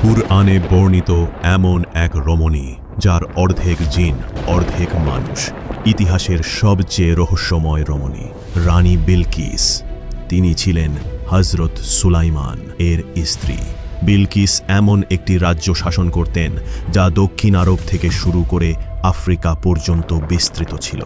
কুরআনে বর্ণিত এমন এক রমণী যার অর্ধেক জিন অর্ধেক মানুষ, ইতিহাসের সবচেয়ে রহস্যময় রমণী রানী বিলকিস। তিনি ছিলেন হযরত সুলাইমান এর স্ত্রী। বিলকিস এমন একটি রাজ্য শাসন করতেন যা দক্ষিণ আরব থেকে শুরু করে আফ্রিকা পর্যন্ত বিস্তৃত ছিল।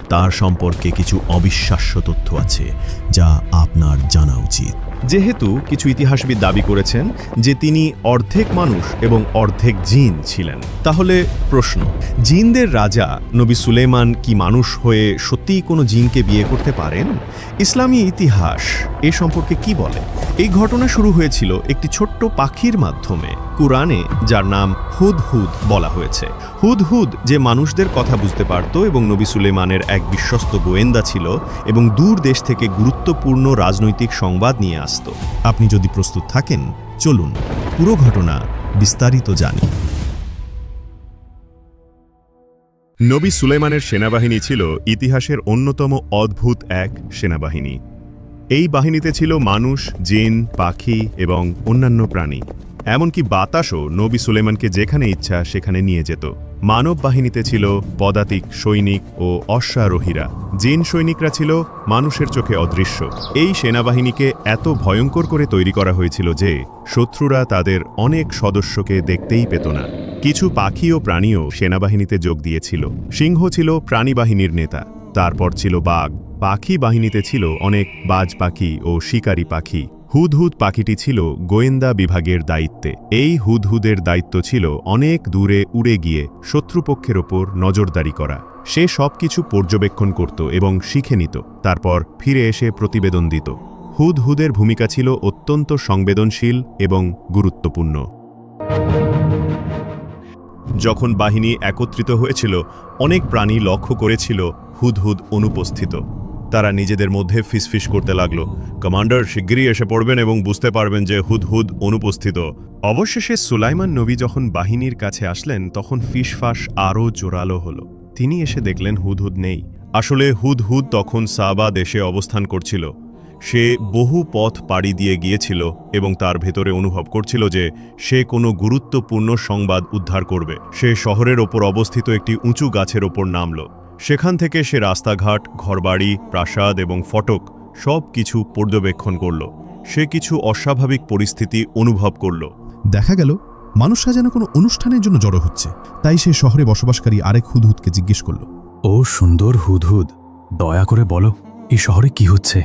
তার সম্পর্কে কিছু অবিশ্বাস্য তথ্য আছে যা আপনার জানা উচিত। যেহেতু কিছু ইতিহাসবিদ দাবি করেছেন যে তিনি অর্ধেক মানুষ এবং অর্ধেক জিন ছিলেন, তাহলে প্রশ্ন, জিনদের রাজা নবী সুলাইমান কি মানুষ হয়ে সত্যিই কোনো জিনকে বিয়ে করতে পারেন? ইসলামী ইতিহাস এ সম্পর্কে কি বলে? এই ঘটনা শুরু হয়েছিল একটি ছোট্ট পাখির মাধ্যমে, কুরআনে যার নাম হুদহুদ বলা হয়েছে। হুদহুদ যে মানুষদের কথা বুঝতে পারত এবং নবী সুলাইমানের এক বিশ্বস্ত গোয়েন্দা ছিল এবং দূর দেশ থেকে গুরুত্বপূর্ণ রাজনৈতিক সংবাদ নিয়ে আসত। আপনি যদি প্রস্তুত থাকেন, চলুন পুরো ঘটনা বিস্তারিত জানি। নবী সুলাইমানের সেনাবাহিনী ছিল ইতিহাসের অন্যতম অদ্ভুত এক সেনাবাহিনী। এই বাহিনীতে ছিল মানুষ, জিন, পাখি এবং অন্যান্য প্রাণী। এমনকি বাতাসও নবী সুলাইমানকে যেখানে ইচ্ছা সেখানে নিয়ে যেত। মানব বাহিনীতে ছিল পদাতিক সৈনিক ও অশ্বারোহীরা। জিন সৈনিকরা ছিল মানুষের চোখে অদৃশ্য। এই সেনাবাহিনীকে এত ভয়ঙ্কর করে তৈরি করা হয়েছিল যে শত্রুরা তাদের অনেক সদস্যকে দেখতেই পেত না। কিছু পাখি ও প্রাণীও সেনাবাহিনীতে যোগ দিয়েছিল। সিংহ ছিল প্রাণী বাহিনীর নেতা, তারপর ছিল বাঘ। পাখি বাহিনীতে ছিল অনেক বাজ পাখি ও শিকারী পাখি। হুদহুদ পাখিটি ছিল গোয়েন্দা বিভাগের দায়িত্বে। এই হুদহুদের দায়িত্ব ছিল অনেক দূরে উড়ে গিয়ে শত্রুপক্ষের ওপর নজরদারি করা। সে সবকিছু পর্যবেক্ষণ করত এবং শিখে নিত, তারপর ফিরে এসে প্রতিবেদন দিত। হুদহুদের ভূমিকা ছিল অত্যন্ত সংবেদনশীল এবং গুরুত্বপূর্ণ। যখন বাহিনী একত্রিত হয়েছিল, অনেক প্রাণী লক্ষ্য করেছিল হুদহুদ অনুপস্থিত। তারা নিজেদের মধ্যে ফিসফিস করতে লাগল, কমান্ডার শিগগিরই এসে পড়বেন এবং বুঝতে পারবেন যে হুদহুদ অনুপস্থিত। অবশেষে সুলাইমান নবী যখন বাহিনীর কাছে আসলেন, তখন ফিসফাস আরও জোরালো হলো। তিনি এসে দেখলেন হুদহুদ নেই। আসলে হুদহুদ তখন সাবা দেশে অবস্থান করছিল। সে বহু পথ পাড়ি দিয়ে গিয়েছিল এবং তার ভেতরে অনুভব করছিল যে সে কোনো গুরুত্বপূর্ণ সংবাদ উদ্ধার করবে। সে শহরের ওপর অবস্থিত একটি উঁচু গাছের ওপর নামল। সেখান থেকে সে রাস্তাঘাট, ঘরবাড়ি, প্রাসাদ এবং ফটক সব কিছু পর্যবেক্ষণ করল। সে কিছু অস্বাভাবিক পরিস্থিতি অনুভব করল। দেখা গেল মানুষরা যেন কোনো অনুষ্ঠানের জন্য জড়ো হচ্ছে। তাই সে শহরে বসবাসকারী আরেক হুদহুদকে জিজ্ঞেস করল, ও সুন্দর হুদহুদ, দয়া করে বলো, এই শহরে কি হচ্ছে?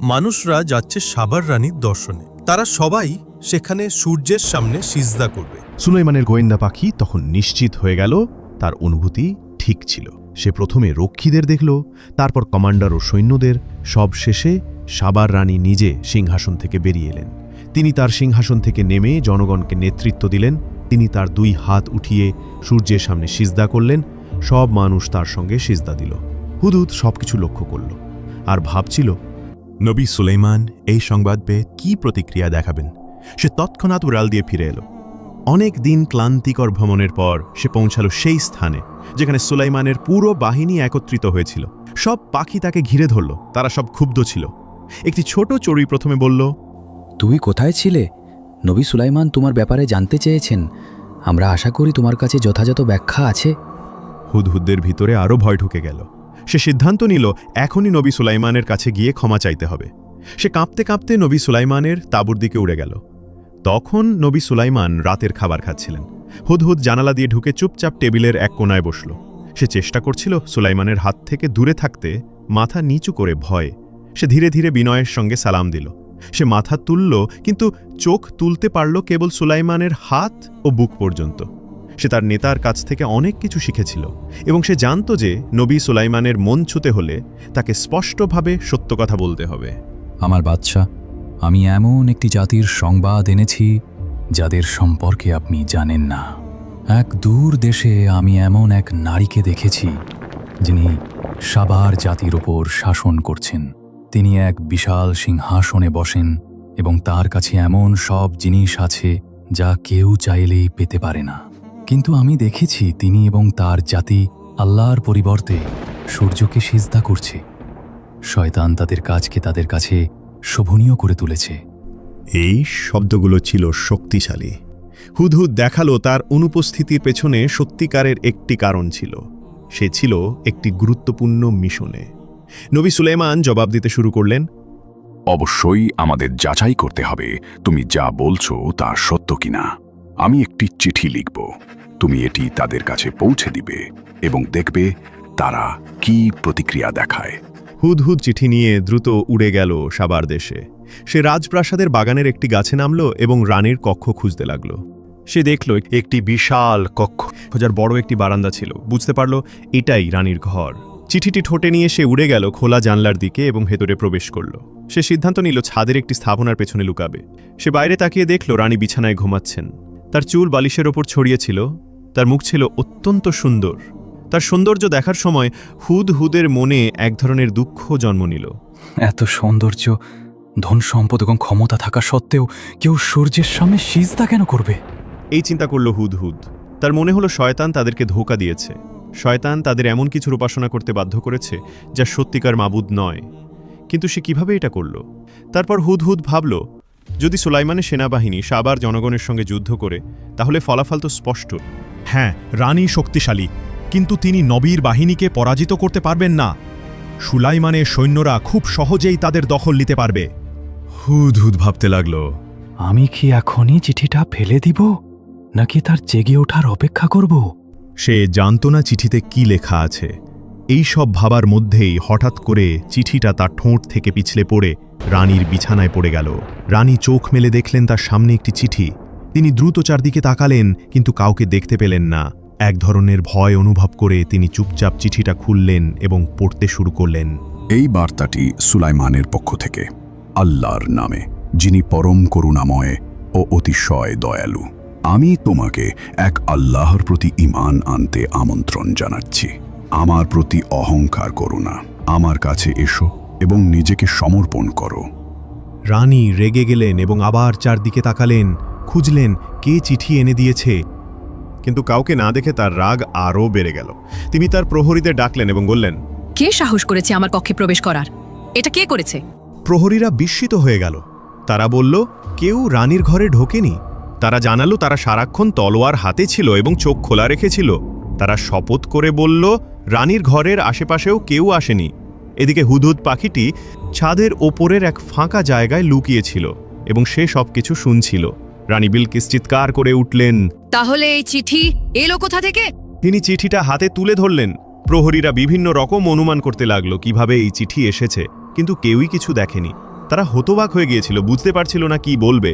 মানুষরা যাচ্ছে সাবার রানীর দর্শনে। তারা সবাই সেখানে সূর্যের সামনে সিজদা করবে। সুলাইমানের গোয়েন্দা পাখি তখন নিশ্চিত হয়ে গেল তার অনুভূতি ঠিক ছিল। সে প্রথমে রক্ষীদের দেখল, তারপর কমান্ডার ও সৈন্যদের। সব শেষে সাবার রানী নিজে সিংহাসন থেকে বেরিয়ে এলেন। তিনি তার সিংহাসন থেকে নেমে জনগণকে নেতৃত্ব দিলেন। তিনি তার দুই হাত উঠিয়ে সূর্যের সামনে সিজদা করলেন। সব মানুষ তার সঙ্গে সিজদা দিল। হুদহুদ সবকিছু লক্ষ্য করল আর ভাবছিল, নবী সুলাইমান এই সংবাদ পেয়ে কি প্রতিক্রিয়া দেখাবেন। সে তৎক্ষণাৎ উড়াল দিয়ে ফিরে এলো। অনেক দিন ক্লান্তিকর ভ্রমণের পর সে পৌঁছালো সেই স্থানে যেখানে সুলাইমানের পুরো বাহিনী একত্রিত হয়েছিল। সব পাখি তাকে ঘিরে ধরল। তারা সব ক্ষুব্ধ ছিল। একটি ছোট চড়ুই প্রথমে বলল, তুমি কোথায় ছিলে? নবী সুলাইমান তোমার ব্যাপারে জানতে চেয়েছেন। আমরা আশা করি তোমার কাছে যথাযথ ব্যাখ্যা আছে। হুদহুদের ভিতরে আরও ভয় ঢুকে গেল। সে সিদ্ধান্ত নিল এখনই নবী সুলাইমানের কাছে গিয়ে ক্ষমা চাইতে হবে। সে কাঁপতে কাঁপতে নবী সুলাইমানের তাঁবুর দিকে উড়ে গেল। তখন নবী সুলাইমান রাতের খাবার খাচ্ছিলেন। হুদহুদ জানালা দিয়ে ঢুকে চুপচাপ টেবিলের এক কোণায় বসল। সে চেষ্টা করছিল সুলাইমানের হাত থেকে দূরে থাকতে, মাথা নিচু করে ভয়ে। সে ধীরে ধীরে বিনয়ের সঙ্গে সালাম দিল। সে মাথা তুলল, কিন্তু চোখ তুলতে পারল কেবল সুলাইমানের হাত ও বুক পর্যন্ত। সে তার নেতার কাছ থেকে অনেক কিছু শিখেছিল এবং সে জানত যে নবী সুলাইমানের মন ছুঁতে হলে তাকে স্পষ্টভাবে সত্য কথা বলতে হবে। আমার বাদশা, আমি এমন একটি জাতির সংবাদ এনেছি যাদের সম্পর্কে আপনি জানেন না। এক দূর দেশে আমি এমন এক নারীকে দেখেছি যিনি সাবার জাতির ওপর শাসন করছেন। তিনি এক বিশাল সিংহাসনে বসেন এবং তার কাছে এমন সব জিনিস আছে যা কেউ চাইলেই পেতে পারে না। কিন্তু আমি দেখেছি তিনি এবং তার জাতি আল্লাহর পরিবর্তে সূর্যকে সিজদা করছে। শয়তান তাদের কাজকে তাদের কাছে শোভনীয় করে তুলেছে। এই শব্দগুলো ছিল শক্তিশালী। হুদহুদ দেখালো তার অনুপস্থিতির পেছনে সত্যিকারের একটি কারণ ছিল। সে ছিল একটি গুরুত্বপূর্ণ মিশনে। নবী সুলাইমান জবাব দিতে শুরু করলেন, অবশ্যই আমাদের যাচাই করতে হবে তুমি যা বলছো তা সত্য কিনা। আমি একটি চিঠি লিখব, তুমি এটি তাদের কাছে পৌঁছে দিবে এবং দেখবে তারা কি প্রতিক্রিয়া দেখায়। হুদহুদ চিঠি নিয়ে দ্রুত উড়ে গেল সাবার দেশে। সে রাজপ্রাসাদের বাগানের একটি গাছে নামল এবং রানীর কক্ষ খুঁজতে লাগল। সে দেখল একটি বিশাল কক্ষ, যার বড় একটি বারান্দা ছিল। বুঝতে পারল এটাই রানীর ঘর। চিঠিটি ঠোঁটে নিয়ে সে উড়ে গেল খোলা জানলার দিকে এবং ভেতরে প্রবেশ করল। সে সিদ্ধান্ত নিল ছাদের একটি স্থাপনার পেছনে লুকাবে। সে বাইরে তাকিয়ে দেখল রানী বিছানায় ঘুমাচ্ছেন। তার চুল বালিশের ওপর ছড়িয়েছিল। তার মুখ ছিল অত্যন্ত সুন্দর। তার সৌন্দর্য দেখার সময় হুদহুদের মনে এক ধরনের দুঃখ জন্ম নিল। এত সৌন্দর্য, ধন সম্পদ এবং ক্ষমতা থাকা সত্ত্বেও কেউ সূর্যের সামনে সিজদা কেন করবে? এই চিন্তা করল হুদহুদ। তার মনে হলো শয়তান তাদেরকে ধোঁকা দিয়েছে। শয়তান তাদের এমন কিছুর উপাসনা করতে বাধ্য করেছে যা সত্যিকার মাবুদ নয়। কিন্তু সে কিভাবে এটা করল? তারপর হুদহুদ ভাবল, যদি সুলাইমানের সেনাবাহিনী সাবার জনগণের সঙ্গে যুদ্ধ করে, তাহলে ফলাফল তো স্পষ্ট। হ্যাঁ, রানী শক্তিশালী, কিন্তু তিনি নবীর বাহিনীকে পরাজিত করতে পারবেন না। সুলাইমানের সৈন্যরা খুব সহজেই তাদের দখল নিতে পারবে। হুদহুদ ভাবতে লাগল, আমি কি এখনই চিঠিটা ফেলে দিব, নাকি তার জেগে ওঠার অপেক্ষা করব? সে জানত না চিঠিতে কি লেখা আছে। এই সব ভাবার মধ্যেই হঠাৎ করে চিঠিটা তার ঠোঁট থেকে পিছলে পড়ে রানীর বিছানায় পড়ে গেল। রানী চোখ মেলে দেখলেন তার সামনে একটি চিঠি। তিনি দ্রুত চারদিকে তাকালেন, কিন্তু কাউকে দেখতে পেলেন না। এক ধরনের ভয় অনুভব করে তিনি চুপচাপ চিঠিটা খুললেন এবং পড়তে শুরু করলেন। এই বার্তাটি সুলাইমানের পক্ষ থেকে, আল্লাহর নামে, যিনি পরম করুণাময় ও অতিশয় দয়ালু। আমি তোমাকে এক আল্লাহর প্রতি ঈমান আনতে আমন্ত্রণ জানাচ্ছি। আমার প্রতি অহংকার করো না। আমার কাছে এসো এবং নিজেকে সমর্পণ করো। রানী রেগে গেলেন এবং আবার চারদিকে তাকালেন, খুঁজলেন কে চিঠি এনে দিয়েছে। কিন্তু কাউকে না দেখে তার রাগ আরও বেড়ে গেল। তিনি তার প্রহরীদের ডাকলেন এবং বললেন, কে সাহস করেছে আমার কক্ষে প্রবেশ করার? এটা কে করেছে? প্রহরীরা বিস্মিত হয়ে গেল। তারা বলল, কেউ রানীর ঘরে ঢোকেনি। তারা জানালো তারা সারাক্ষণ তলোয়ার হাতে ছিল এবং চোখ খোলা রেখেছিল। তারা শপথ করে বলল, রানীর ঘরের আশেপাশেও কেউ আসেনি। এদিকে হুদহুদ পাখিটি ছাদের ওপরের এক ফাঁকা জায়গায় লুকিয়েছিল এবং সে সবকিছু শুনছিল। রানী বিলকিস চিৎকার করে উঠলেন, তাহলে এই চিঠি এলো কোথা থেকে? তিনি চিঠিটা হাতে তুলে ধরলেন। প্রহরীরা বিভিন্ন রকম অনুমান করতে লাগলো কিভাবে এই চিঠি এসেছে, কিন্তু কেউই কিছু দেখেনি। তারা হতবাক হয়ে গিয়েছিল, বুঝতে পারছিল না কি বলবে।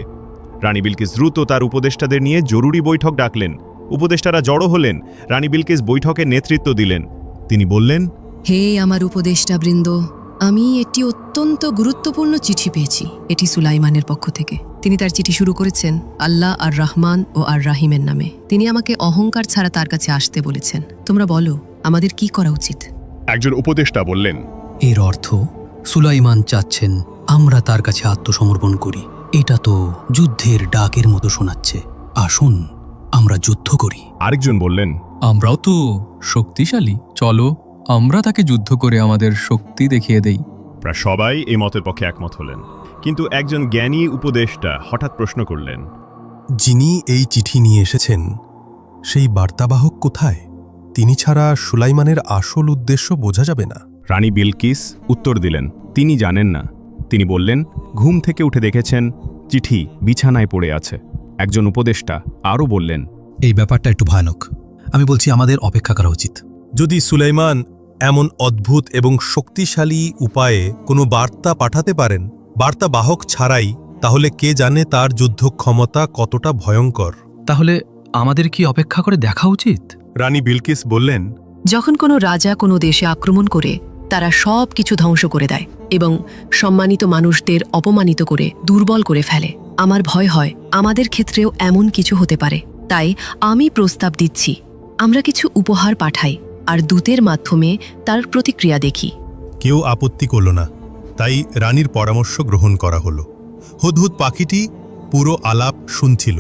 রানী বিলকিস দ্রুত তার উপদেষ্টাদের নিয়ে জরুরি বৈঠক ডাকলেন। উপদেষ্টারা জড়ো হলেন। রানী বিলকিস বৈঠকের নেতৃত্ব দিলেন। তিনি বললেন, হে আমার উপদেষ্টা বৃন্দ, আমি একটি অত্যন্ত গুরুত্বপূর্ণ চিঠি পেয়েছি। এটি সুলাইমানের পক্ষ থেকে। তিনি তার চিঠি শুরু করেছেন আল্লাহ আর রহমান ও আর রাহিমের নামে। তিনি আমাকে অহংকার ছাড়া তার কাছে আসতে বলেছেন। তোমরা বলো, আমাদের কি করা উচিত? একজন উপদেষ্টা বললেন, এর অর্থ সুলাইমান চাচ্ছেন আমরা তার কাছে আত্মসমর্পণ করি। এটা তো যুদ্ধের ডাকের মতো শোনাচ্ছে। আসুন আমরা যুদ্ধ করি। আরেকজন বললেন, আমরাও তো শক্তিশালী, চলো আমরা তাকে যুদ্ধ করে আমাদের শক্তি দেখিয়ে দেই। প্রায় সবাই এই মতের পক্ষে একমত হলেন। কিন্তু একজন জ্ঞানী উপদেষ্টা হঠাৎ প্রশ্ন করলেন, যিনি এই চিঠি নিয়ে এসেছেন সেই বার্তাবাহক কোথায়? তিনি ছাড়া সুলাইমানের আসল উদ্দেশ্য বোঝা যাবে না। রানী বিলকিস উত্তর দিলেন, তিনি জানেন না। তিনি বললেন, ঘুম থেকে উঠে দেখেছেন চিঠি বিছানায় পড়ে আছে। একজন উপদেষ্টা আরও বললেন, এই ব্যাপারটা একটু ভয়ানক। আমি বলছি আমাদের অপেক্ষা করা উচিত। যদি সুলাইমান এমন অদ্ভুত এবং শক্তিশালী উপায়ে কোনো বার্তা পাঠাতে পারেন বার্তাবাহক ছাড়াই, তাহলে কে জানে তার যুদ্ধ ক্ষমতা কতটা ভয়ঙ্কর। তাহলে আমাদের কি অপেক্ষা করে দেখা উচিত? রানী বিলকিস বললেন, যখন কোনো রাজা কোনো দেশে আক্রমণ করে তারা সব কিছু ধ্বংস করে দেয় এবং সম্মানিত মানুষদের অপমানিত করে দুর্বল করে ফেলে। আমার ভয় হয় আমাদের ক্ষেত্রেও এমন কিছু হতে পারে। তাই আমি প্রস্তাব দিচ্ছি, আমরা কিছু উপহার পাঠাই আর দূতের মাধ্যমে তার প্রতিক্রিয়া দেখি। কেউ আপত্তি করল না, তাই রানীর পরামর্শ গ্রহণ করা হলো। হুদহুদ পাখিটি পুরো আলাপ শুনছিল।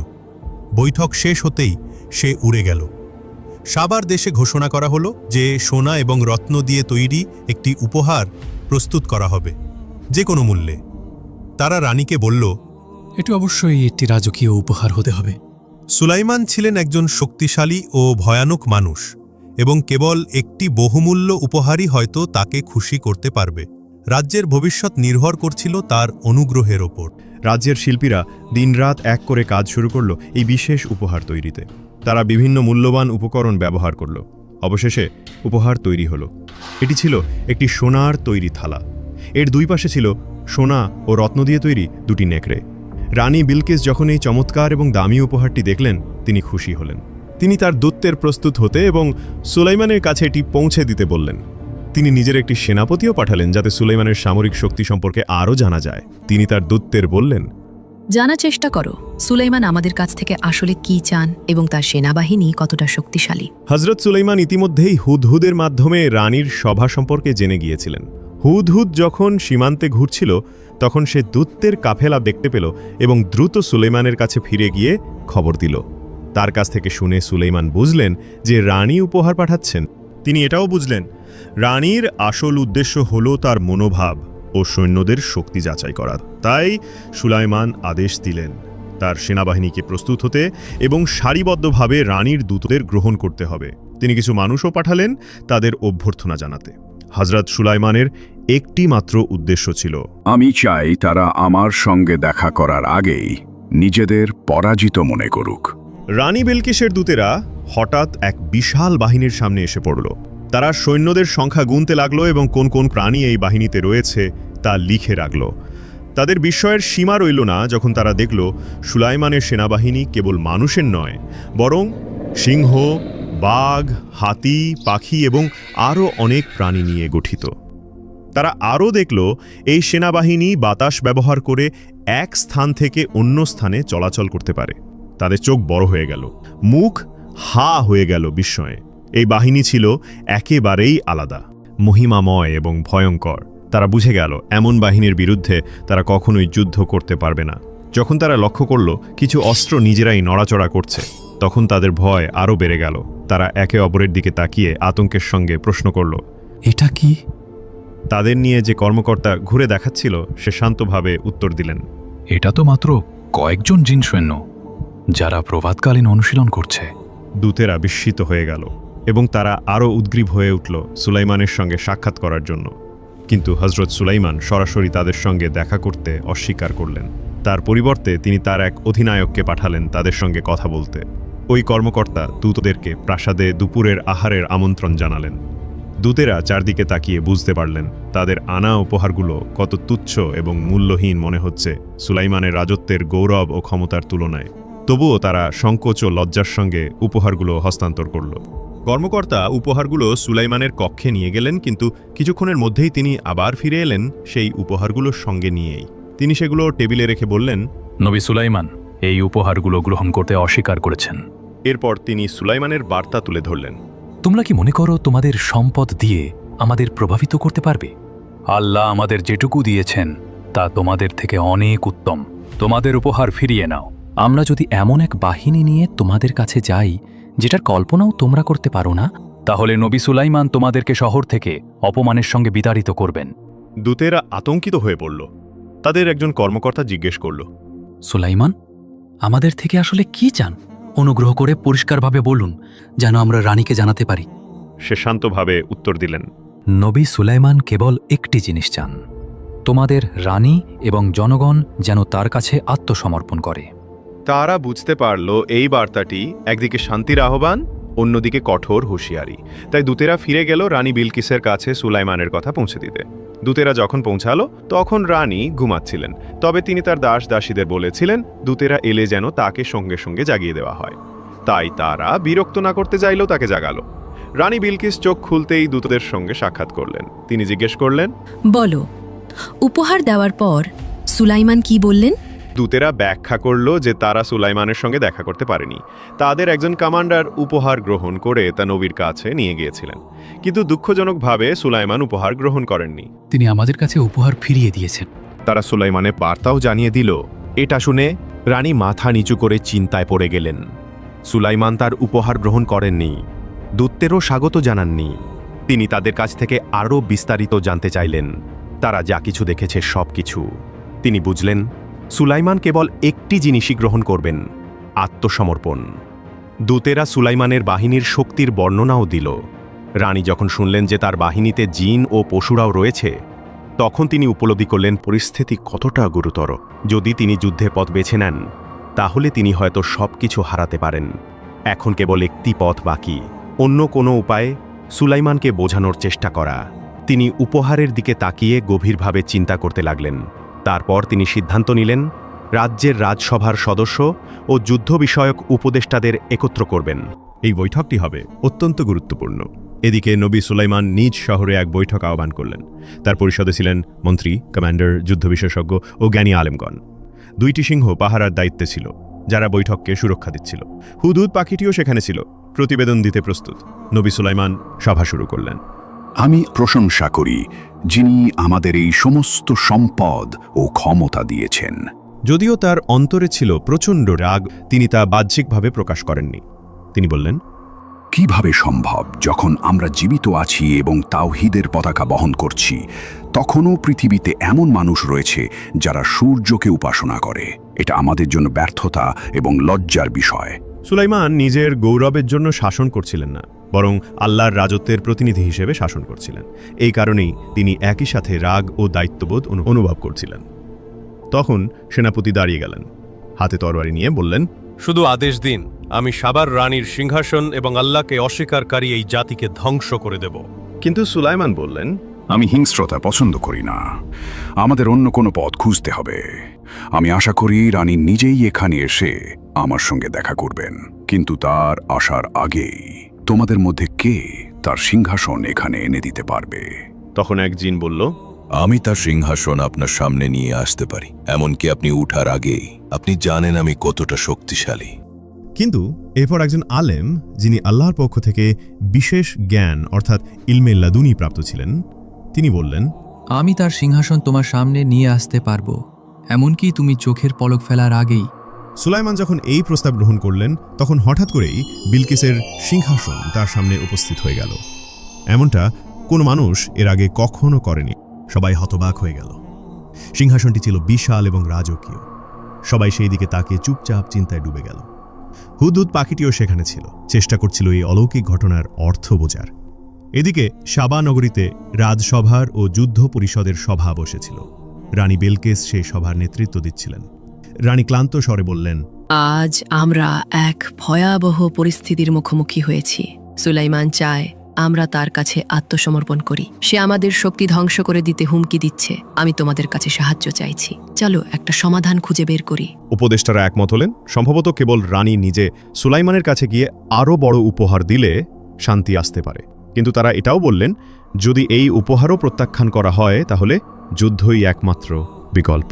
বৈঠক শেষ হতেই সে উড়ে গেল। সাবার দেশে ঘোষণা করা হলো যে সোনা এবং রত্ন দিয়ে তৈরি একটি উপহার প্রস্তুত করা হবে, যে কোনো মূল্যে। তারা রানীকে বলল, এটি অবশ্যই একটি রাজকীয় উপহার হতে হবে। সুলাইমান ছিলেন একজন শক্তিশালী ও ভয়ানক মানুষ এবং কেবল একটি বহুমূল্য উপহারই হয়তো তাকে খুশি করতে পারবে। রাজ্যের ভবিষ্যৎ নির্ভর করছিল তার অনুগ্রহের ওপর। রাজ্যের শিল্পীরা দিনরাত এক করে কাজ শুরু করল এই বিশেষ উপহার তৈরিতে। তারা বিভিন্ন মূল্যবান উপকরণ ব্যবহার করল। অবশেষে উপহার তৈরি হলো। এটি ছিল একটি সোনার তৈরি থালা। এর দুই পাশে ছিল সোনা ও রত্ন দিয়ে তৈরি দুটি নেকড়ে। রানী বিলকিস যখন এই চমৎকার এবং দামি উপহারটি দেখলেন, তিনি খুশি হলেন। তিনি তার দূতের প্রস্তুত হতে এবং সুলাইমানের কাছে এটি পৌঁছে দিতে বললেন। তিনি নিজের একটি সেনাপতিও পাঠালেন যাতে সুলাইমানের সামরিক শক্তি সম্পর্কে আরও জানা যায়। তিনি তার দূতদের বললেন, জানার চেষ্টা করো সুলাইমান আমাদের কাছ থেকে আসলে কি চান এবং তার সেনাবাহিনী কতটা শক্তিশালী। হজরত সুলাইমান ইতিমধ্যেই হুদহুদের মাধ্যমে রানীর সভা সম্পর্কে জেনে গিয়েছিলেন। হুদহুদ যখন সীমান্তে ঘুরছিল তখন সে দূতদের কাফেলা দেখতে পেল এবং দ্রুত সুলাইমানের কাছে ফিরে গিয়ে খবর দিল। তার কাছ থেকে শুনে সুলাইমান বুঝলেন যে রানী উপহার পাঠাচ্ছেন। তিনি এটাও বুঝলেন রানীর আসল উদ্দেশ্য হল তার মনোভাব ও সৈন্যদের শক্তি যাচাই করা। তাই সুলাইমান আদেশ দিলেন তার সেনাবাহিনীকে প্রস্তুত হতে এবং সারিবদ্ধভাবে রানীর দূতদের গ্রহণ করতে হবে। তিনি কিছু মানুষও পাঠালেন তাদের অভ্যর্থনা জানাতে। হযরত সুলাইমানের একটি মাত্র উদ্দেশ্য ছিল, আমি চাই তারা আমার সঙ্গে দেখা করার আগেই নিজেদের পরাজিত মনে করুক। রানী বিলকিসের দূতেরা হঠাৎ এক বিশাল বাহিনীর সামনে এসে পড়ল। তারা সৈন্যদের সংখ্যা গুনতে লাগলো এবং কোন কোন প্রাণী এই বাহিনীতে রয়েছে তা লিখে রাখল। তাদের বিস্ময়ের সীমা রইল না যখন তারা দেখল সুলাইমানের সেনাবাহিনী কেবল মানুষের নয়, বরং সিংহ, বাঘ, হাতি, পাখি এবং আরও অনেক প্রাণী নিয়ে গঠিত। তারা আরও দেখল এই সেনাবাহিনী বাতাস ব্যবহার করে এক স্থান থেকে অন্য স্থানে চলাচল করতে পারে। তাদের চোখ বড় হয়ে গেল, মুখ হা হয়ে গেল বিস্ময়ে। এই বাহিনী ছিল একেবারেই আলাদা, মহিমাময় এবং ভয়ঙ্কর। তারা বুঝে গেল এমন বাহিনীর বিরুদ্ধে তারা কখনোই যুদ্ধ করতে পারবে না। যখন তারা লক্ষ্য করল কিছু অস্ত্র নিজেরাই নড়াচড়া করছে, তখন তাদের ভয় আরও বেড়ে গেল। তারা একে অপরের দিকে তাকিয়ে আতঙ্কের সঙ্গে প্রশ্ন করল, এটা কি? তাদের নিয়ে যে কর্মকর্তা ঘুরে দেখাচ্ছিল সে শান্তভাবে উত্তর দিলেন, এটা তো মাত্র কয়েকজন জিন সৈন্য যারা প্রভাতকালীন অনুশীলন করছে। দূতেরা বিস্মিত হয়ে গেল এবং তারা আরও উদ্গ্রীব হয়ে উঠল সুলাইমানের সঙ্গে সাক্ষাৎ করার জন্য। কিন্তু হযরত সুলাইমান সরাসরি তাদের সঙ্গে দেখা করতে অস্বীকার করলেন। তার পরিবর্তে তিনি তার এক অধিনায়ককে পাঠালেন তাদের সঙ্গে কথা বলতে। ওই কর্মকর্তা দূতদেরকে প্রাসাদে দুপুরের আহারের আমন্ত্রণ জানালেন। দূতেরা চারদিকে তাকিয়ে বুঝতে পারলেন তাদের আনা উপহারগুলো কত তুচ্ছ এবং মূল্যহীন মনে হচ্ছে সুলাইমানের রাজত্বের গৌরব ও ক্ষমতার তুলনায়। তবুও তারা সংকোচ ও লজ্জার সঙ্গে উপহারগুলো হস্তান্তর করল। কর্মকর্তা উপহারগুলো সুলাইমানের কক্ষে নিয়ে গেলেন, কিন্তু কিছুক্ষণের মধ্যেই তিনি আবার ফিরে এলেন সেই উপহারগুলোর সঙ্গে নিয়েই। তিনি সেগুলো টেবিলে রেখে বললেন, নবী সুলাইমান এই উপহারগুলো গ্রহণ করতে অস্বীকার করেছেন। এরপর তিনি সুলাইমানের বার্তা তুলে ধরলেন, তোমরা কি মনে করো তোমাদের সম্পদ দিয়ে আমাদের প্রভাবিত করতে পারবে? আল্লাহ আমাদের যেটুকু দিয়েছেন তা তোমাদের থেকে অনেক উত্তম। তোমাদের উপহার ফিরিয়ে নাও। আমরা যদি এমন এক বাহিনী নিয়ে তোমাদের কাছে যাই যেটার কল্পনাও তোমরা করতে পারো না, তাহলে নবী সুলাইমান তোমাদেরকে শহর থেকে অপমানের সঙ্গে বিতাড়িত করবেন। দূতেরা আতঙ্কিত হয়ে পড়ল। তাদের একজন কর্মকর্তা জিজ্ঞেস করল, সুলাইমান আমাদের থেকে আসলে কি চান? অনুগ্রহ করে পরিষ্কারভাবে বলুন, যেন আমরা রানীকে জানাতে পারি। সে শান্তভাবে উত্তর দিলেন, নবী সুলাইমান কেবল একটি জিনিস চান, তোমাদের রানী এবং জনগণ যেন তার কাছে আত্মসমর্পণ করে। তারা বুঝতে পারল এই বার্তাটি একদিকে শান্তির আহ্বান, অন্যদিকে কঠোর হুঁশিয়ারি। তাই দূতেরা ফিরে গেল রানী বিলকিসের কাছে সুলাইমানের কথা পৌঁছে দিতে। দূতেরা যখন পৌঁছালো তখন রানী ঘুমাচ্ছিলেন, তবে তিনি তার দাস দাসীদের বলেছিলেন দূতেরা এলে যেন তাকে সঙ্গে সঙ্গে জাগিয়ে দেওয়া হয়। তাই তারা বিরক্ত না করতে চাইলেও তাকে জাগালো। রানী বিলকিস চোখ খুলতেই দূতদের সঙ্গে সাক্ষাৎ করলেন। তিনি জিজ্ঞেস করলেন, বলো, উপহার দেওয়ার পর সুলাইমান কি বললেন? দূতেরা ব্যাখ্যা করল যে তারা সুলাইমানের সঙ্গে দেখা করতে পারেনি। তাদের একজন কমান্ডার উপহার গ্রহণ করে তা নবীর কাছে নিয়ে গিয়েছিলেন, কিন্তু দুঃখজনকভাবে সুলাইমান উপহার গ্রহণ করেননি। তিনি আমাদের কাছে উপহার ফিরিয়ে দিয়েছেন। তারা সুলাইমানের বার্তাও জানিয়ে দিল। এটা শুনে রানী মাথা নিচু করে চিন্তায় পড়ে গেলেন। সুলাইমান তার উপহার গ্রহণ করেননি, দূতদেরও স্বাগত জানাননি। তিনি তাদের কাছ থেকে আরও বিস্তারিত জানতে চাইলেন, তারা যা কিছু দেখেছে সব কিছু। তিনি বুঝলেন সুলাইমান কেবল একটি জিনিসই গ্রহণ করবেন, আত্মসমর্পণ। দূতেরা সুলাইমানের বাহিনীর শক্তির বর্ণনাও দিল। রানী যখন শুনলেন যে তার বাহিনীতে জিন ও পশুরাও রয়েছে, তখন তিনি উপলব্ধি করলেন পরিস্থিতি কতটা গুরুতর। যদি তিনি যুদ্ধে পথ বেছে নেন, তাহলে তিনি হয়তো সবকিছু হারাতে পারেন। এখন কেবল একটি পথ বাকি, অন্য কোনো উপায়ে সুলাইমানকে বোঝানোর চেষ্টা করা। তিনি উপহারের দিকে তাকিয়ে গভীরভাবে চিন্তা করতে লাগলেন। তারপর তিনি সিদ্ধান্ত নিলেন রাজ্যের রাজসভার সদস্য ও যুদ্ধ বিষয়ক উপদেষ্টাদের একত্র করবেন। এই বৈঠকটি হবে অত্যন্ত গুরুত্বপূর্ণ। এদিকে নবী সুলাইমান নিজ শহরে এক বৈঠক আহ্বান করলেন। তার পরিষদে ছিলেন মন্ত্রী, কমান্ডার, যুদ্ধ বিশেষজ্ঞ ও জ্ঞানী আলেমগণ। 2টি সিংহ পাহারার দায়িত্বে ছিল, যারা বৈঠককে সুরক্ষা দিচ্ছিল। হুদহুদ পাখিটিও সেখানে ছিল, প্রতিবেদন দিতে প্রস্তুত। নবী সুলাইমান সভা শুরু করলেন। আমি প্রশংসা করি যিনি আমাদের এই সমস্ত সম্পদ ও ক্ষমতা দিয়েছেন। যদিও তার অন্তরে ছিল প্রচণ্ড রাগ, তিনি তা বাহ্যিকভাবে প্রকাশ করেননি। তিনি বললেন, কিভাবে সম্ভব যখন আমরা জীবিত আছি এবং তাওহীদের পতাকা বহন করছি, তখনও পৃথিবীতে এমন মানুষ রয়েছে যারা সূর্যকে উপাসনা করে? এটা আমাদের জন্য ব্যর্থতা এবং লজ্জার বিষয়। সুলাইমান নিজের গৌরবের জন্য শাসন করছিলেন না, বরং আল্লাহর রাজত্বের প্রতিনিধি হিসেবে শাসন করছিলেন। এই কারণেই তিনি একই সাথে রাগ ও দায়িত্ববোধ অনুভব করছিলেন। তখন সেনাপতি দাঁড়িয়ে গেলেন, হাতে তরবারি নিয়ে বললেন, শুধু আদেশ দিন, আমি সাবার রানীর সিংহাসন এবং আল্লাহকে অস্বীকারী এই জাতিকে ধ্বংস করে দেব। কিন্তু সুলাইমান বললেন, আমি হিংস্রতা পছন্দ করি না, আমাদের অন্য কোনো পথ খুঁজতে হবে। আমি আশা করি রানী নিজেই এখানে এসে আমার সঙ্গে দেখা করবেন, কিন্তু তার আসার আগেই তোমাদের মধ্যে কে তার সিংহাসন এখানে এনে দিতে পারবে? তখন এক জিন বলল, আমি তার সিংহাসন আপনার সামনে নিয়ে আসতে পারি, এমনকি আপনি উঠার আগেই। আপনি জানেন আমি কতটা শক্তিশালী। কিন্তু এরপর একজন আলেম, যিনি আল্লাহর পক্ষ থেকে বিশেষ জ্ঞান অর্থাৎ ইলমে লাদুনি প্রাপ্ত ছিলেন, তিনি বললেন, আমি তার সিংহাসন তোমার সামনে নিয়ে আসতে পারবো, এমনকি তুমি চোখের পলক ফেলার আগেই। সুলাইমান যখন এই প্রস্তাব গ্রহণ করলেন, তখন হঠাৎ করেই বিলকিসের সিংহাসন তার সামনে উপস্থিত হয়ে গেল। এমনটা কোনো মানুষ এর আগে কখনো করেনি। সবাই হতবাক হয়ে গেল। সিংহাসনটি ছিল বিশাল এবং রাজকীয়। সবাই সেই দিকে তাকিয়ে চুপচাপ চিন্তায় ডুবে গেল। হুদহুদ পাখিটিও সেখানে ছিল, চেষ্টা করছিল এই অলৌকিক ঘটনার অর্থ বোঝার। এদিকে সাবা নগরীতে রাজসভার ও যুদ্ধ পরিষদের সভা বসেছিল। রানী বিলকিস সেই সভার নেতৃত্ব দিচ্ছিলেন। রানী ক্লান্ত স্বরে বললেন, আজ আমরা এক ভয়াবহ পরিস্থিতির মুখোমুখি হয়েছি। সুলাইমান চায় আমরা তার কাছে আত্মসমর্পণ করি। সে আমাদের শক্তি ধ্বংস করে দিতে হুমকি দিচ্ছে। আমি তোমাদের কাছে সাহায্য চাইছি, চলো একটা সমাধান খুঁজে বের করি। উপদেষ্টারা একমত হলেন। সম্ভবত কেবল রানী নিজে সুলাইমানের কাছে গিয়ে আরও বড় উপহার দিলে শান্তি আসতে পারে। কিন্তু তারা এটাও বললেন, যদি এই উপহারও প্রত্যাখ্যান করা হয়, তাহলে যুদ্ধই একমাত্র বিকল্প।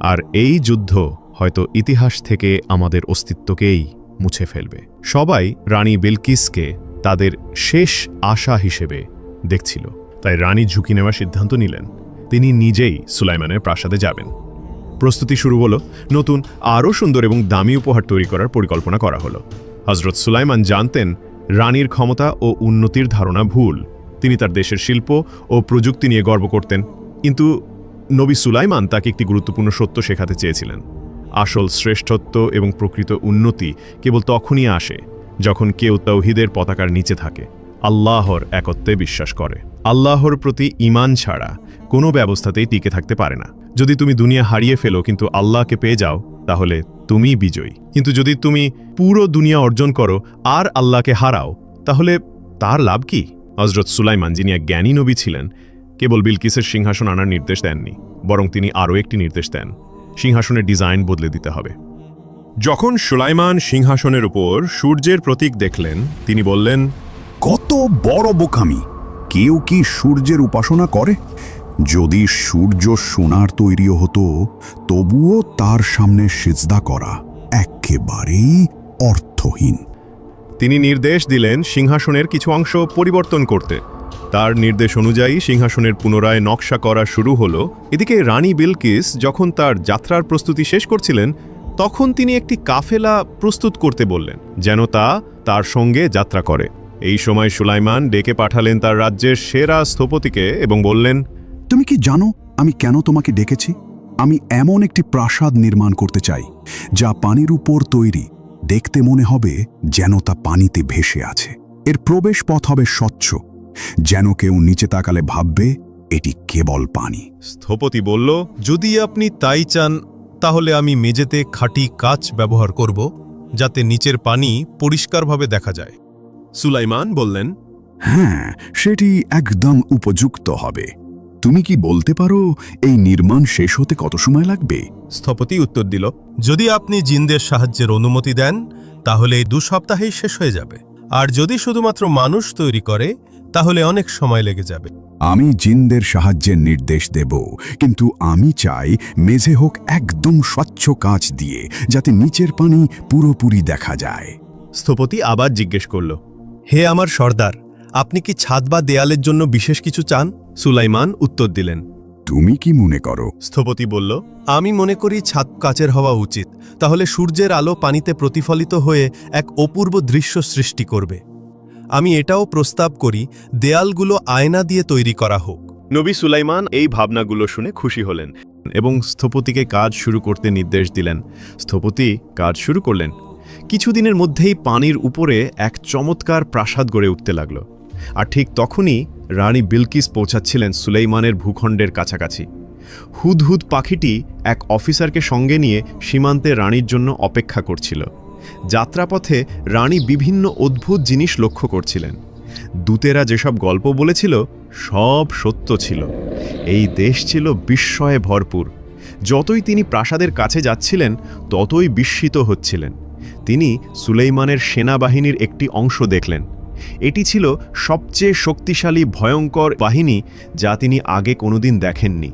আর এই যুদ্ধ হয়তো ইতিহাস থেকে আমাদের অস্তিত্বকেই মুছে ফেলবে। সবাই রানী বিলকিসকে তাদের শেষ আশা হিসেবে দেখছিল। তাই রানী ঝুঁকি নেওয়ার সিদ্ধান্ত নিলেন। তিনি নিজেই সুলাইমানের প্রাসাদে যাবেন। প্রস্তুতি শুরু হলো। নতুন আরও সুন্দর এবং দামি উপহার তৈরি করার পরিকল্পনা করা হলো। হজরত সুলাইমান জানতেন রানীর ক্ষমতা ও উন্নতির ধারণা ভুল। তিনি তার দেশের শিল্প ও প্রযুক্তি নিয়ে গর্ব করতেন। কিন্তু নবী সুলাইমান তাকে একটি গুরুত্বপূর্ণ সত্য শেখাতে চেয়েছিলেন। আসল শ্রেষ্ঠত্ব এবং প্রকৃত উন্নতি কেবল তখনই আসে যখন কেউ তাওহীদের পতাকার নিচে থাকে, আল্লাহর একত্বে বিশ্বাস করে। আল্লাহর প্রতি ঈমান ছাড়া কোনো ব্যবস্থাতেই টিকে থাকতে পারে না। যদি তুমি দুনিয়া হারিয়ে ফেলো কিন্তু আল্লাহকে পেয়ে যাও, তাহলে তুমিই বিজয়ী। কিন্তু যদি তুমি পুরো দুনিয়া অর্জন করো আর আল্লাহকে হারাও, তাহলে তার লাভ কি? হযরত সুলাইমান, যিনি এক জ্ঞানী নবী ছিলেন, কেবল বিলকিসের সিংহাসন আনার নির্দেশ দেননি, বরং তিনি আরও একটি নির্দেশ দেন, সিংহাসনের ডিজাইন বদলে দিতে হবে। যখন সুলাইমান সিংহাসনের উপর সূর্যের প্রতীক দেখলেন, তিনি বললেন, কত বড় বোকামি! কেউ কি সূর্যের উপাসনা করে? যদি সূর্য সোনার তৈরিও হতো, তবুও তার সামনে সিজদা করা একেবারেই অর্থহীন। তিনি নির্দেশ দিলেন সিংহাসনের কিছু অংশ পরিবর্তন করতে। তার নির্দেশ অনুযায়ী সিংহাসনের পুনরায় নকশা করা শুরু হলো। এদিকে রানী বিলকিস যখন তার যাত্রার প্রস্তুতি শেষ করছিলেন, তখন তিনি একটি কাফেলা প্রস্তুত করতে বললেন, যেন তা তার সঙ্গে যাত্রা করে। এই সময় সুলাইমান ডেকে পাঠালেন তার রাজ্যের সেরা স্থপতিকে এবং বললেন, তুমি কি জানো আমি কেন তোমাকে ডেকেছি? আমি এমন একটি প্রাসাদ নির্মাণ করতে চাই যা পানির উপর তৈরি, দেখতে মনে হবে যেন তা পানিতে ভেসে আছে। এর প্রবেশ পথ হবে স্বচ্ছ, যেন কেউ নিচে তাকালে ভাববে এটি কেবল পানি। স্থপতি বলল, যদি আপনি তাই চান তাহলে আমি মেঝেতে খাঁটি কাচ ব্যবহার করব, যাতে নিচের পানি পরিষ্কারভাবে দেখা যায়। সুলাইমান বললেন, হ্যাঁ, সেটি একদম উপযুক্ত হবে। তুমি কি বলতে পারো এই নির্মাণ শেষ হতে কত সময় লাগবে? স্থপতি উত্তর দিল, যদি আপনি জিনদের সাহায্যের অনুমতি দেন তাহলে এই 2 সপ্তাহেই শেষ হয়ে যাবে, আর যদি শুধুমাত্র মানুষ তৈরি করে তাহলে অনেক সময় লেগে যাবে। আমি জিনদের সাহায্যের নির্দেশ দেব, কিন্তু আমি চাই মেঝে হোক একদম স্বচ্ছ কাঁচ দিয়ে, যাতে নিচের পানি পুরোপুরি দেখা যায়। স্থপতি আবার জিজ্ঞেস করল, হে আমার সর্দার, আপনি কি ছাদ বা দেয়ালের জন্য বিশেষ কিছু চান? সুলাইমান উত্তর দিলেন, তুমি কি মনে করো? স্থপতি বলল, আমি মনে করি ছাদ কাচের হওয়া উচিত, তাহলে সূর্যের আলো পানিতে প্রতিফলিত হয়ে এক অপূর্ব দৃশ্য সৃষ্টি করবে। আমি এটাও প্রস্তাব করি দেয়ালগুলো আয়না দিয়ে তৈরি করা হোক। নবী সুলাইমান এই ভাবনাগুলো শুনে খুশি হলেন এবং স্থপতিকে কাজ শুরু করতে নির্দেশ দিলেন। স্থপতি কাজ শুরু করলেন। কিছুদিনের মধ্যেই পানির উপরে এক চমৎকার প্রাসাদ গড়ে উঠতে লাগল। আর ঠিক তখনই রানী বিলকিস পৌঁছাচ্ছিলেন সুলাইমানের ভূখণ্ডের কাছাকাছি। হুদহুদ পাখিটি এক অফিসারকে সঙ্গে নিয়ে সীমান্তে রানীর জন্য অপেক্ষা করছিল। যাত্রাপথে রানী বিভিন্ন অদ্ভুত জিনিস লক্ষ্য করছিলেন। দূতেরা যেসব গল্প বলেছিল সব সত্য ছিল। এই দেশ ছিল বিস্ময়ে ভরপুর। যতই তিনি প্রাসাদের কাছে যাচ্ছিলেন ততই বিস্মিত হচ্ছিলেন। তিনি সুলাইমানের সেনাবাহিনীর একটি অংশ দেখলেন। এটি ছিল সবচেয়ে শক্তিশালী ভয়ঙ্কর বাহিনী যা তিনি আগে কোনোদিন দেখেননি।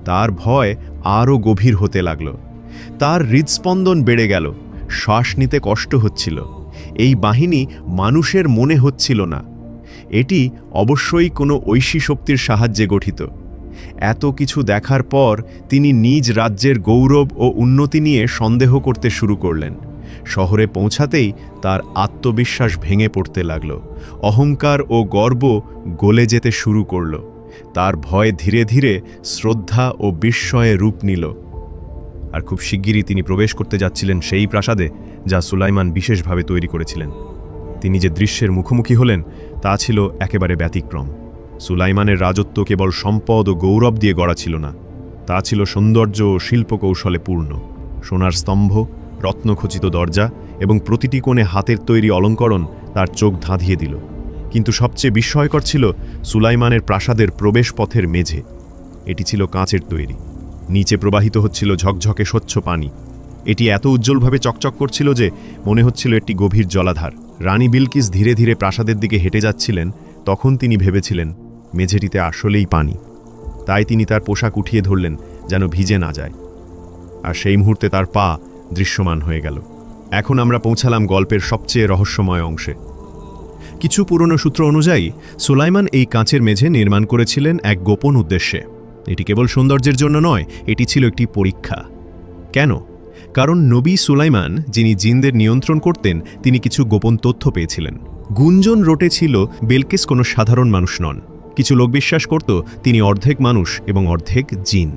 তার ভয় আরও গভীর হতে লাগল। তার হৃদস্পন্দন বেড়ে গেল, শ্বাস নিতে কষ্ট হচ্ছিল। এই বাহিনী মানুষের মনে হচ্ছিল না। এটি অবশ্যই কোনো ঐশী শক্তির সাহায্যে গঠিত। এত কিছু দেখার পর তিনি নিজ রাজ্যের গৌরব ও উন্নতি নিয়ে সন্দেহ করতে শুরু করলেন। শহরে পৌঁছাতেই তার আত্মবিশ্বাস ভেঙে পড়তে লাগল। অহংকার ও গর্ব গলে যেতে শুরু করল। তার ভয় ধীরে ধীরে শ্রদ্ধা ও বিস্ময়ে রূপ নিল। আর খুব শিগগিরই তিনি প্রবেশ করতে যাচ্ছিলেন সেই প্রাসাদে যা সুলাইমান বিশেষভাবে তৈরি করেছিলেন। তিনি যে দৃশ্যের মুখোমুখি হলেন তা ছিল একেবারে ব্যতিক্রম। সুলাইমানের রাজত্ব কেবল সম্পদ ও গৌরব দিয়ে গড়া ছিল না, তা ছিল সৌন্দর্য ও শিল্পকৌশলে পূর্ণ। সোনার স্তম্ভ, রত্নখচিত দরজা এবং প্রতিটি কোণে হাতের তৈরি অলঙ্করণ তার চোখ ধাঁধিয়ে দিল। কিন্তু সবচেয়ে বিস্ময়কর ছিল সুলাইমানের প্রাসাদের প্রবেশপথের মেঝে। এটি ছিল কাঁচের তৈরি। নিচে প্রবাহিত হচ্ছিল ঝকঝকে স্বচ্ছ পানি। এটি এত উজ্জ্বলভাবে চকচক করছিল যে মনে হচ্ছিল একটি গভীর জলাধার। রানী বিলকিস ধীরে ধীরে প্রাসাদের দিকে হেঁটে যাচ্ছিলেন। তখন তিনি ভেবেছিলেন মেঝেটিতে আসলেই পানি। তাই তিনি তার পোশাক উঠিয়ে ধরলেন যেন ভিজে না যায়। আর সেই মুহূর্তে তার পা দৃশ্যমান হয়ে গেল। এখন আমরা পৌঁছালাম গল্পের সবচেয়ে রহস্যময় অংশে। কিছু পুরনো সূত্র অনুযায়ী সুলাইমান এই কাঁচের মেঝে নির্মাণ করেছিলেন এক গোপন উদ্দেশ্যে। এটি কেবল সৌন্দর্যের জন্য নয়, এটি ছিল একটি পরীক্ষা। কেন? কারণ নবী সুলাইমান, যিনি জিনদের নিয়ন্ত্রণ করতেন, তিনি কিছু গোপন তথ্য পেয়েছিলেন। গুঞ্জন রটেছিল বিলকিস কোনো সাধারণ মানুষ নন। কিছু লোক বিশ্বাস করত তিনি অর্ধেক মানুষ এবং অর্ধেক জিন।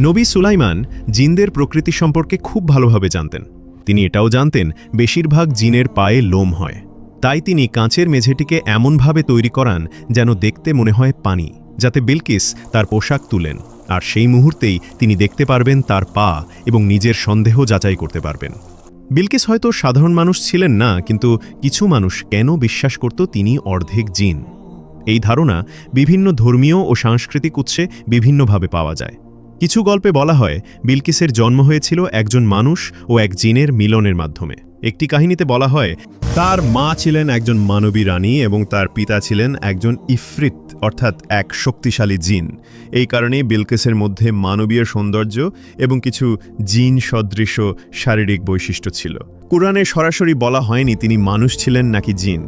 নবী সুলাইমান জিনদের প্রকৃতি সম্পর্কে খুব ভালোভাবে জানতেন। তিনি এটাও জানতেন বেশিরভাগ জিনের পায়ে লোম হয়। তাই তিনি কাঁচের মেঝেটিকে এমনভাবে তৈরি করান যেন দেখতে মনে হয় পানি, যাতে বিলকিস তার পোশাক তুলেন। আর সেই মুহূর্তেই তিনি দেখতে পারবেন তার পা এবং নিজের সন্দেহ যাচাই করতে পারবেন। বিলকিস হয়তো সাধারণ মানুষ ছিলেন না, কিন্তু কিছু মানুষ কেন বিশ্বাস করত তিনি অর্ধেক জিন? এই ধারণা বিভিন্ন ধর্মীয় ও সাংস্কৃতিক উৎসে বিভিন্নভাবে পাওয়া যায়। কিছু গল্পে বলা হয় বিলকিসের জন্ম হয়েছিল একজন মানুষ ও এক জিনের মিলনের মাধ্যমে। একটি কাহিনীতে বলা হয় তার মা ছিলেন একজন মানবী রানী এবং তার পিতা ছিলেন একজন ইফরিত, অর্থাৎ এক শক্তিশালী জিন। এই কারণেই বিলকিসের মধ্যে মানবীয় সৌন্দর্য এবং কিছু জিন সদৃশ শারীরিক বৈশিষ্ট্য ছিল। কুরআনে সরাসরি বলা হয়নি তিনি মানুষ ছিলেন নাকি জিন।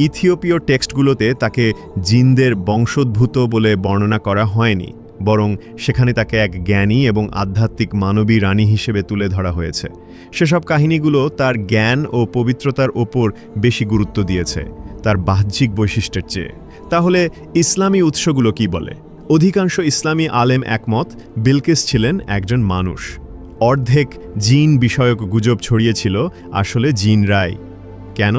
ইথিওপীয় টেক্সটগুলোতে তাকে জিনদের বংশোদ্ভূত বলে বর্ণনা করা হয়নি, বরং সেখানে তাকে এক জ্ঞানী এবং আধ্যাত্মিক মানবী রানী হিসেবে তুলে ধরা হয়েছে। সেসব কাহিনীগুলো তার জ্ঞান ও পবিত্রতার ওপর বেশি গুরুত্ব দিয়েছে তার বাহ্যিক বৈশিষ্ট্যের চেয়ে। তাহলে ইসলামী উৎসগুলো কি বলে? অধিকাংশ ইসলামী আলেম একমত বিলকিস ছিলেন একজন মানুষ। অর্ধেক জিন বিষয়ক গুজব ছড়িয়েছিল আসলে জিনরাই। কেন?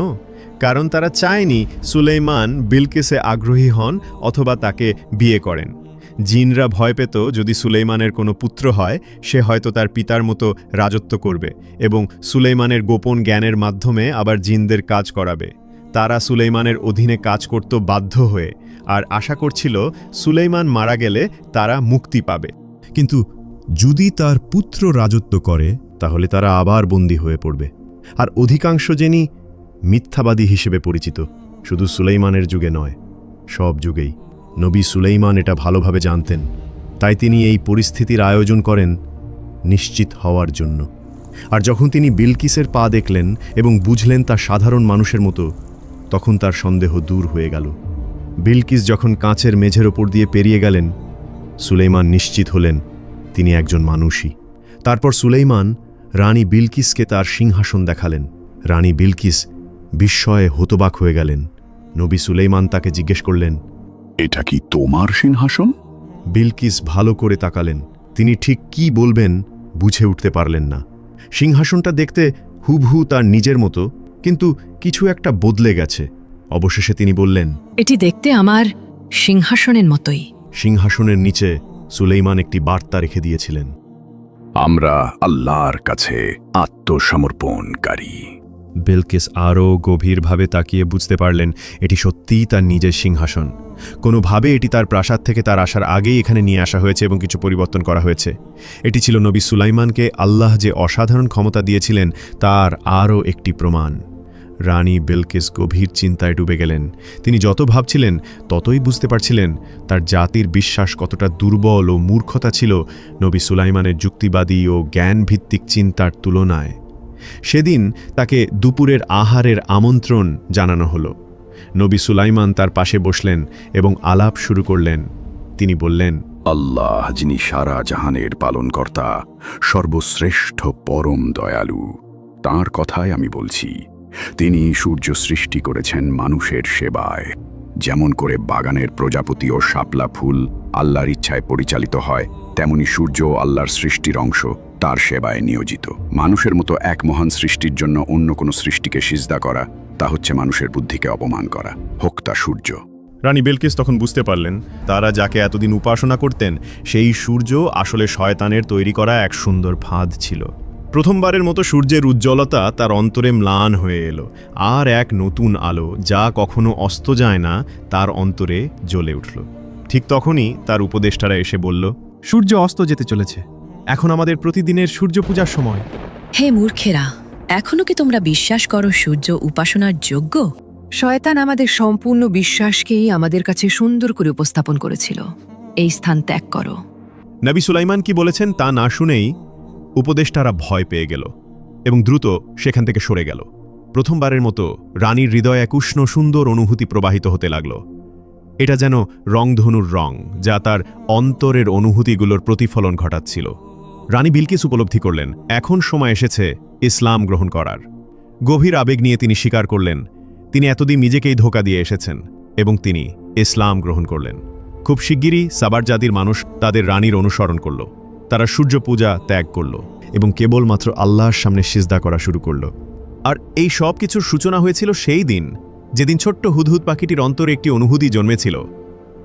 কারণ তারা চায়নি সুলাইমান বিলকিসে আগ্রহী হন অথবা তাকে বিয়ে করেন। জিনরা ভয় পেত যদি সুলাইমানের কোনো পুত্র হয় সে হয়তো তার পিতার মতো রাজত্ব করবে এবং সুলাইমানের গোপন জ্ঞানের মাধ্যমে আবার জিনদের কাজ করাবে। তারা সুলাইমানের অধীনে কাজ করত বাধ্য হয়ে, আর আশা করছিল সুলাইমান মারা গেলে তারা মুক্তি পাবে। কিন্তু যদি তার পুত্র রাজত্ব করে তাহলে তারা আবার বন্দী হয়ে পড়বে। আর অধিকাংশ জিনই মিথ্যাবাদী হিসেবে পরিচিত, শুধু সুলাইমানের যুগে নয়, সব যুগেই। নবী সুলাইমান এটা ভালোভাবে জানতেন, তাই তিনি এই পরিস্থিতির আয়োজন করেন নিশ্চিত হওয়ার জন্য। আর যখন তিনি বিলকিসের পা দেখলেন এবং বুঝলেন তা সাধারণ মানুষের মতো, তখন তার সন্দেহ দূর হয়ে গেল। বিলকিস যখন কাঁচের মেঝের ওপর দিয়ে পেরিয়ে গেলেন, সুলাইমান নিশ্চিত হলেন তিনি একজন মানুষই। তারপর সুলাইমান রানী বিলকিসকে তার সিংহাসন দেখালেন। রানী বিলকিস বিস্ময়ে হতবাক হয়ে গেলেন। নবী সুলাইমান তাকে জিজ্ঞেস করলেন, এটা কি তোমার সিংহাসন? বিলকিস ভালো করে তাকালেন। তিনি ঠিক কি বলবেন বুঝে উঠতে পারলেন না। সিংহাসনটা দেখতে হুবহু তার নিজের মতো, কিন্তু কিছু একটা বদলে গেছে। অবশেষে তিনি বললেন, এটি দেখতে আমার সিংহাসনের মতোই। সিংহাসনের নিচে সুলাইমান একটি বার্তা রেখে দিয়েছিলেন, আমরা আল্লাহর কাছে আত্মসমর্পণকারী। বিলকিস আরও গভীরভাবে তাকিয়ে বুঝতে পারলেন এটি সত্যিই তার নিজের সিংহাসন। কোনোভাবে এটি তার প্রাসাদ থেকে তার আসার আগেই এখানে নিয়ে আসা হয়েছে এবং কিছু পরিবর্তন করা হয়েছে। এটি ছিল নবী সুলাইমানকে আল্লাহ যে অসাধারণ ক্ষমতা দিয়েছিলেন তার আরও একটি প্রমাণ। রানী বিলকিস গভীর চিন্তায় ডুবে গেলেন। তিনি যত ভাবছিলেন ততই বুঝতে পারছিলেন তার জাতির বিশ্বাস কতটা দুর্বল ও মূর্খতা ছিল নবী সুলাইমানের যুক্তিবাদী ও জ্ঞানভিত্তিক চিন্তার তুলনায়। সেদিন তাকে দুপুরের আহারের আমন্ত্রণ জানানো হলো। নবী সুলাইমান তার পাশে বসলেন এবং আলাপ শুরু করলেন। তিনি বললেন, আল্লাহ যিনি সারা জাহানের পালনকর্তা, সর্বশ্রেষ্ঠ পরম দয়ালু, তাঁর কথাই আমি বলছি। তিনি সূর্য সৃষ্টি করেছেন মানুষের সেবায়। যেমন করে বাগানের প্রজাপতি ও শাপলা ফুল আল্লাহর ইচ্ছায় পরিচালিত হয়, তেমনি সূর্য আল্লাহর সৃষ্টির অংশ, তার সেবায় নিয়োজিত। মানুষের মতো এক মহান সৃষ্টির জন্য অন্য কোনো সৃষ্টিকে সিজদা করা, তা হচ্ছে মানুষের বুদ্ধিকে অপমান করা, হোক তা সূর্য। রানী বিলকিস তখন বুঝতে পারলেন তারা যাকে এতদিন উপাসনা করতেন সেই সূর্য আসলে শয়তানের তৈরি করা এক সুন্দর ফাঁদ ছিল। প্রথমবারের মতো সূর্যের উজ্জ্বলতা তার অন্তরে ম্লান হয়ে এলো, আর এক নতুন আলো যা কখনো অস্ত যায় না তার অন্তরে জ্বলে উঠল। ঠিক তখনই তার উপদেষ্টারা এসে বলল, সূর্য অস্ত যেতে চলেছে, এখন আমাদের প্রতিদিনের সূর্য পূজার সময়। হে মূর্খেরা, এখনো কি তোমরা বিশ্বাস করো সূর্য উপাসনার যোগ্য? শয়তান আমাদের সম্পূর্ণ বিশ্বাসকেই আমাদের কাছে সুন্দর করে উপস্থাপন করেছিল। এই স্থান ত্যাগ করো। নবী সুলাইমান কি বলেছেন তা না শুনেই উপদেষ্টারা ভয় পেয়ে গেল এবং দ্রুত সেখান থেকে সরে গেল। প্রথমবারের মতো রানীর হৃদয়ে এক উষ্ণ সুন্দর অনুভূতি প্রবাহিত হতে লাগল। এটা যেন রংধনুর রং, যা তার অন্তরের অনুভূতিগুলোর প্রতিফলন ঘটাচ্ছিল। রানী বিলকিস উপলব্ধি করলেন এখন সময় এসেছে ইসলাম গ্রহণ করার। গভীর আবেগ নিয়ে তিনি স্বীকার করলেন তিনি এতদিন নিজেকেই ধোঁকা দিয়ে এসেছেন এবং তিনি ইসলাম গ্রহণ করলেন। খুব শিগগিরই সাবার জাতির মানুষ তাদের রানীর অনুসরণ করল। তারা সূর্য পূজা ত্যাগ করল এবং কেবলমাত্র আল্লাহর সামনে সিজদা করা শুরু করল। আর এই সব কিছুর সূচনা হয়েছিল সেই দিন যেদিন ছোট্ট হুদহুদ পাখিটির অন্তরে একটি অনুভূতি জন্মেছিল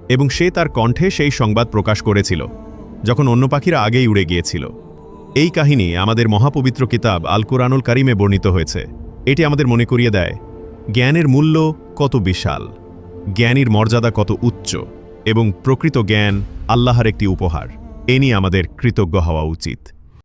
এবং সে তার কণ্ঠে সেই সংবাদ প্রকাশ করেছিল যখন অন্য পাখিরা আগেই উড়ে গিয়েছিল। এই কাহিনী আমাদের মহাপবিত্র কিতাব আল কুরআনুল কারীমে বর্ণিত হয়েছে। এটি আমাদের মনে করিয়ে দেয় জ্ঞানের মূল্য কত বিশাল, জ্ঞানীর মর্যাদা কত উচ্চ এবং প্রকৃত জ্ঞান আল্লাহর একটি উপহার। এ নিয়ে আমাদের কৃতজ্ঞ হওয়া উচিত।